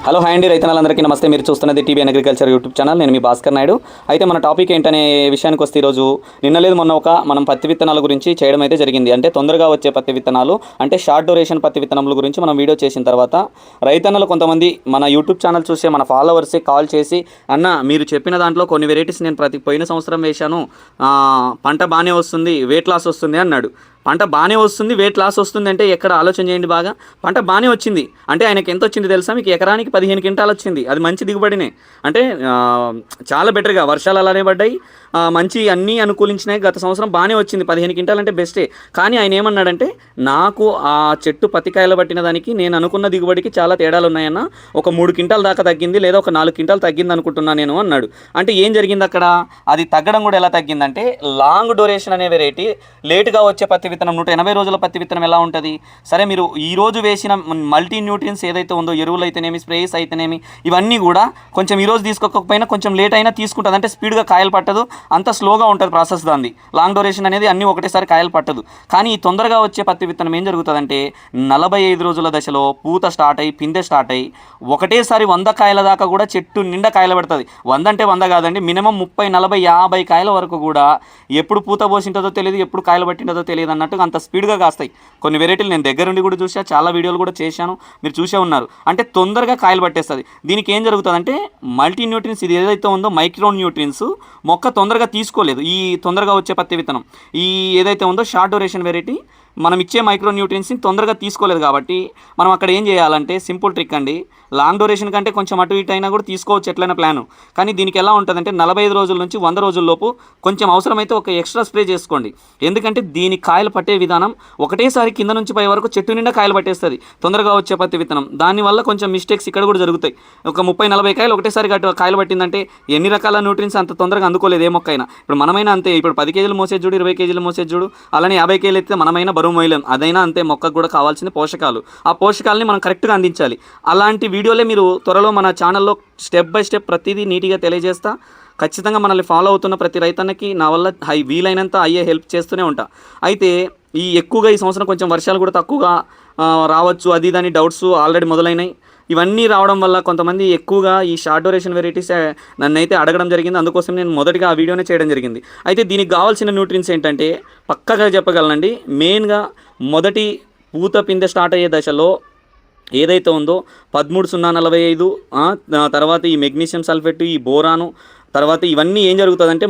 Hello hi అండి రైతన్నలందరికీ నమస్తే. మీరు చూస్తున్నది టీవీ అగ్రికల్చర్ యూట్యూబ్ ఛానల్. నేను మీ భాస్కర్ నాయుడు. అయితే మన టాపిక్ ఏంటనే విషయానికి వస్తే ఈరోజు నిన్న లేదు మొన్న మనం పత్తి విత్తనాల గురించి చేయడం అయితే జరిగింది. అంటే తొందరగా వచ్చే పత్తి విత్తనాలు, అంటే షార్ట్ డ్యూరేషన్ పత్తి విత్తనాల గురించి మనం వీడియో చేసిన తర్వాత రైతన్నలు కొంతమంది మన యూట్యూబ్ ఛానల్ చూసే మన ఫాలోవర్సే కాల్ చేసి, అన్న మీరు చెప్పిన దాంట్లో కొన్ని వెరైటీస్ నేను పోయిన సంవత్సరం వేశాను, పంట బాగానే వస్తుంది, వెయిట్ లాస్ వస్తుంది అన్నాడు. పంట బాగానే వస్తుంది, వెయిట్ లాస్ వస్తుంది అంటే ఎక్కడ ఆలోచన చేయండి బాగా. పంట బాగానే వచ్చింది అంటే ఆయనకి ఎంత వచ్చింది తెలుసా మీకు? ఎకరానికి 15 క్వింటాలు వచ్చింది. అది మంచి దిగుబడినే, అంటే చాలా బెటర్గా వర్షాలు అలానే పడ్డాయి, మంచి అన్నీ అనుకూలించినాయి. గత సంవత్సరం బాగానే వచ్చింది, 15 క్వింటాలు అంటే బెస్టే. కానీ ఆయన ఏమన్నాడంటే, నాకు ఆ చెట్టు పత్తికాయలు పట్టిన దానికి నేను అనుకున్న దిగుబడికి చాలా తేడాలు ఉన్నాయన్న, ఒక 3 క్వింటాలు దాకా తగ్గింది, లేదా ఒక 4 క్వింటాలు తగ్గింది అనుకుంటున్నా నేను అన్నాడు. అంటే ఏం జరిగింది అక్కడ? అది తగ్గడం కూడా ఎలా తగ్గిందంటే, లాంగ్ డ్యూరేషన్ అనే వెరైటీ, లేటుగా వచ్చే పత్తి విత్తనం, 180 రోజుల పత్తి విత్తనం ఎలా ఉంటుంది? సరే, మీరు ఈరోజు వేసిన మల్టీ న్యూట్రియన్స్ ఏదైతే ఉందో, ఎరువులు అయితేనేమి, స్ప్రేస్ అయితేనేమి, ఇవన్నీ కూడా కొంచెం ఈరోజు తీసుకోకపోయినా కొంచెం లేట్ అయినా తీసుకుంటుంది. అంటే స్పీడ్గా కాయలు పట్టదు, అంత స్లోగా ఉంటుంది ప్రాసెస్ దాన్ని. లాంగ్ డ్యూరేషన్ అనేది అన్నీ ఒకటేసారి కాయలు పట్టదు. కానీ ఈ తొందరగా వచ్చే పత్తి విత్తనం ఏం జరుగుతుందంటే, 45 రోజుల దశలో పూత స్టార్ట్ అయ్యి, పిందె స్టార్ట్ అయ్యి, ఒకటేసారి 100 కాయల దాకా కూడా చెట్టు నిండా కాయలు పడుతుంది. 100 అంటే 100 కాదండి, మినిమం 30, 40, 50 కాయల వరకు కూడా ఎప్పుడు పూత పోసింటుందో తెలియదు, ఎప్పుడు కాయలు పట్టింటుందో తెలియదు అన్నట్టుగా అంత స్పీడ్గా కాస్తాయి. కొన్ని వెరైటీలు నేను దగ్గరుండి కూడా చూసా, చాలా వీడియోలు కూడా చేశాను, మీరు చూసే ఉన్నారు. అంటే తొందరగా కాయలు పట్టేస్తుంది. దీనికి ఏం జరుగుతుందంటే, మల్టీ న్యూట్రియన్స్ ఇది ఏదైతే ఉందో, మైక్రో న్యూట్రియన్స్ మొక్క తొందరగా తీసుకోలేదు. ఈ తొందరగా వచ్చే పత్తి విత్తనం ఈ ఏదైతే ఉందో షార్ట్ డ్యూరేషన్ వెరైటీ మనం ఇచ్చే మైక్రో న్యూట్రియన్స్ని తొందరగా తీసుకోలేదు. కాబట్టి మనం అక్కడ ఏం చేయాలంటే, సింపుల్ ట్రిక్ అండి. లాంగ్ డ్యూరేషన్ కంటే కొంచెం అటు ఇటు అయినా కూడా తీసుకోవచ్చు, ఎట్లయినా ప్లాను. కానీ దీనికి ఎలా ఉంటుందంటే, 45 రోజుల నుంచి 100 రోజుల్లోపు కొంచెం అవసరమైతే ఒక ఎక్స్ట్రా స్ప్రే చేసుకోండి. ఎందుకంటే దీని కాయలు పట్టే విధానం ఒకటేసారి కింద నుంచి పై వరకు చెట్టు నిండా కాయలు పట్టేస్తుంది తొందరగా వచ్చే పత్తి విత్తనం. దానివల్ల కొంచెం మిస్టేక్స్ ఇక్కడ కూడా జరుగుతాయి. ఒక 30, 40 కాయలు ఒకటేసారి కాయలు పట్టిందంటే ఎన్ని రకాల న్యూట్రియన్స్ అంత తొందరగా అందుకోలేదు ఏ మొక్క అయినా. ఇప్పుడు మనమైనా అంతే. ఇప్పుడు 10 కేజీలు మోసేది చూడు, 20 కేజీలు మోసేది చూడు, అలానే 50 కేజీలు ఎత్తే మనమైనా బరువు మోయలేం. అదైనా అంతే, మొక్కకు కూడా కావాల్సిన పోషకాలు, ఆ పోషకాలని మనం కరెక్ట్గా అందించాలి. అలాంటి వీడియోలే మీరు త్వరలో మన ఛానల్లో స్టెప్ బై స్టెప్ ప్రతిదీ నీట్గా తెలియజేస్తా. ఖచ్చితంగా మనల్ని ఫాలో అవుతున్న ప్రతి రైతన్నకి నా వల్ల వీలైనంత అయ్యే హెల్ప్ చేస్తూనే ఉంటా. అయితే ఎక్కువగా ఈ సంవత్సరం కొంచెం వర్షాలు కూడా తక్కువగా రావచ్చు, అది దాని డౌట్స్ ఆల్రెడీ మొదలైనాయి. ఇవన్నీ రావడం వల్ల కొంతమంది ఎక్కువగా ఈ షార్ట్ డ్యూరేషన్ వెరైటీస్ నన్నైతే అడగడం జరిగింది. అందుకోసం నేను మొదటిగా ఆ వీడియోనే చేయడం జరిగింది. అయితే దీనికి కావాల్సిన న్యూట్రియన్స్ ఏంటంటే పక్కగా చెప్పగలనండి. మెయిన్గా మొదటి పూత పిందె స్టార్ట్ అయ్యే దశలో ఏదైతే ఉందో 13-0-45, తర్వాత ఈ మెగ్నీషియం సల్ఫేట్, ఈ బోరాను, తర్వాత ఇవన్నీ ఏం జరుగుతుందంటే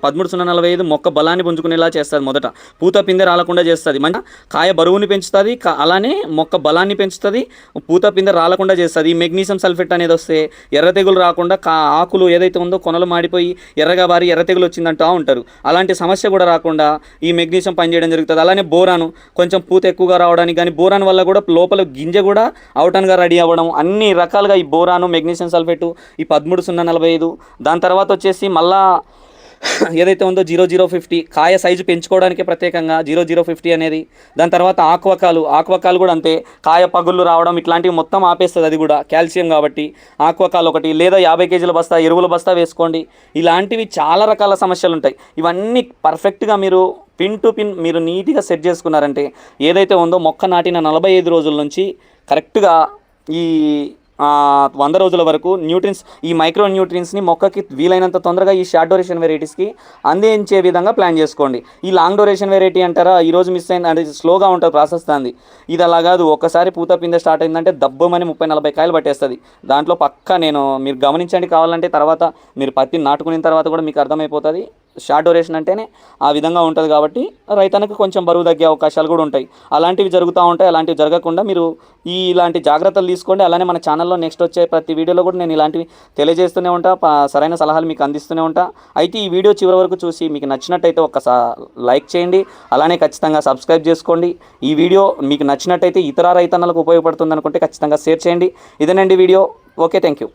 13-0-45 మొక్క బలాన్ని పుంజుకునేలా చేస్తుంది. మొదట పూత పిందె రాలకుండా చేస్తుంది, మంచి కాయ బరువుని పెంచుతుంది, అలానే మొక్క బలాన్ని పెంచుతుంది, పూత పిందె రాలకుండా చేస్తుంది. ఈ మెగ్నీషియం సల్ఫేట్ అనేది వస్తే ఎర్ర తెగులు రాకుండా, ఆకులు ఏదైతే ఉందో కొనలు మాడిపోయి ఎర్రగా బారి ఎర్ర తెగులు వచ్చిందంటూ ఉంటారు. అలాంటి సమస్య కూడా రాకుండా ఈ మెగ్నీషియం పనిచేయడం జరుగుతుంది. అలానే బోరాను కొంచెం పూత ఎక్కువగా రావడానికి, కానీ బోరాన్ వల్ల కూడా లోపల గింజ కూడా అవుటన్గా రెడీ అవ్వడం, అన్ని రకాలుగా ఈ బోరాను, మెగ్నీషియం సల్ఫేటు, ఈ 13-0-45. దాని తర్వాత వచ్చేసి మళ్ళా ఏదైతే ఉందో 0050 కాయ సైజు పెంచుకోవడానికి ప్రత్యేకంగా 0050 అనేది. దాని తర్వాత ఆక్వాకాలు కూడా అంతే, కాయ పగుళ్ళు రావడం ఇట్లాంటివి మొత్తం ఆపేస్తుంది. అది కూడా కాల్షియం కాబట్టి ఆక్వాకాల్ ఒకటి, లేదా 50 కేజీల బస్తా ఎరువుల బస్తా వేసుకోండి. ఇలాంటివి చాలా రకాల సమస్యలు ఉంటాయి. ఇవన్నీ పర్ఫెక్ట్గా మీరు పిన్ టు పిన్ మీరు నీట్గా సెట్ చేసుకున్నారంటే, ఏదైతే ఉందో మొక్క నాటిన 45 రోజుల నుంచి కరెక్ట్గా ఈ 100 రోజుల వరకు న్యూట్రియన్స్, ఈ మైక్రో న్యూట్రియన్స్ని మొక్కకి వీలైనంత తొందరగా ఈ షార్ట్ డ్యూరేషన్ వెరైటీస్కి అందించే విధంగా ప్లాన్ చేసుకోండి. ఈ లాంగ్ డ్యూరేషన్ వెరైటీ అంటారా, ఈరోజు మిస్ అయింది అంటే స్లోగా ఉంటుంది ప్రాసెస్ దాన్ని. ఇది అలా కాదు, ఒక్కసారి పూత పిందె స్టార్ట్ అయిందంటే దబ్బమని 30-40 కాయలు పట్టేస్తుంది. దాంట్లో పక్కా మీరు గమనించండి, కావాలంటే తర్వాత మీరు పత్తి నాటుకున్న తర్వాత కూడా మీకు అర్థమైపోతుంది. షార్ట్ డ్యూరేషన్ అంటేనే ఆ విధంగా ఉంటుంది. కాబట్టి రైతన్నకు కొంచెం బరువు తగ్గే అవకాశాలు కూడా ఉంటాయి. అలాంటివి జరుగుతూ ఉంటాయి. అలాంటివి జరగకుండా మీరు ఇలాంటి జాగ్రత్తలు తీసుకోండి. అలానే మన ఛానల్లో నెక్స్ట్ వచ్చే ప్రతి వీడియోలో కూడా నేను ఇలాంటివి తెలియజేస్తూనే ఉంటా, సరైన సలహాలు మీకు అందిస్తూనే ఉంటా. అయితే ఈ వీడియో చివరి వరకు చూసి మీకు నచ్చినట్టయితే ఒక్కసారి లైక్ చేయండి, అలానే ఖచ్చితంగా సబ్స్క్రైబ్ చేసుకోండి. ఈ వీడియో మీకు నచ్చినట్టయితే ఇతర రైతన్నలకు ఉపయోగపడుతుంది అనుకుంటే ఖచ్చితంగా షేర్ చేయండి. ఇదేనండి వీడియో. Okay, thank you.